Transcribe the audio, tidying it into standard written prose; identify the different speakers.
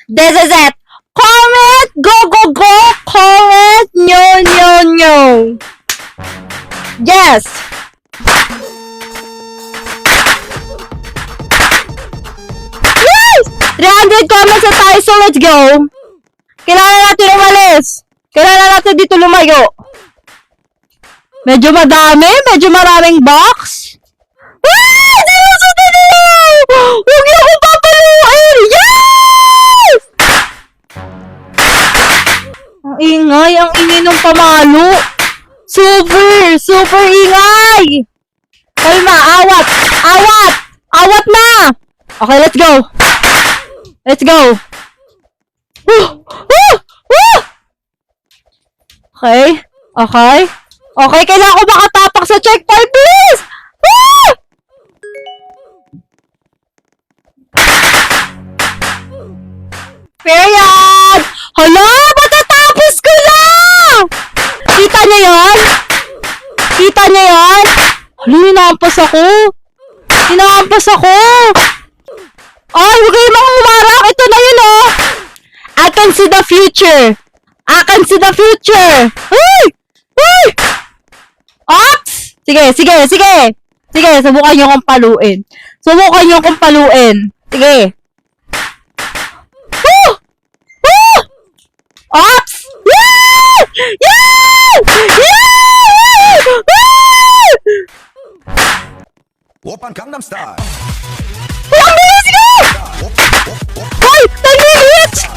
Speaker 1: This is it. Comment, go, go, go. Comment, no, no, no. Yes. Yes! 300 comments na tayo, so let's go. Kailangan natin umalis. Kailangan natin dito lumayo. Medyo maraming box. Ah! Sinusunod nila! Huwag niyo akong papaluin! Yes! Ang ingay ng pamalo. Super ingay! Kalma, awat na! Okay, let's go. Okay, kailangan ko makatapak sa checkpoint, please! Ah! Period! Hala, matatapos ko na! Kita niyo yan? Hala, hinampas ako! Ay, huwag kayo mga umarang! Ito na yun, oh! I can see the future! Ay! Ops! Sige, subukan niyo akong paluin. Sige. Ops! Yeah!
Speaker 2: Open Gangnam Style.
Speaker 1: Ang bilis ko! Hoy! 10 minutes!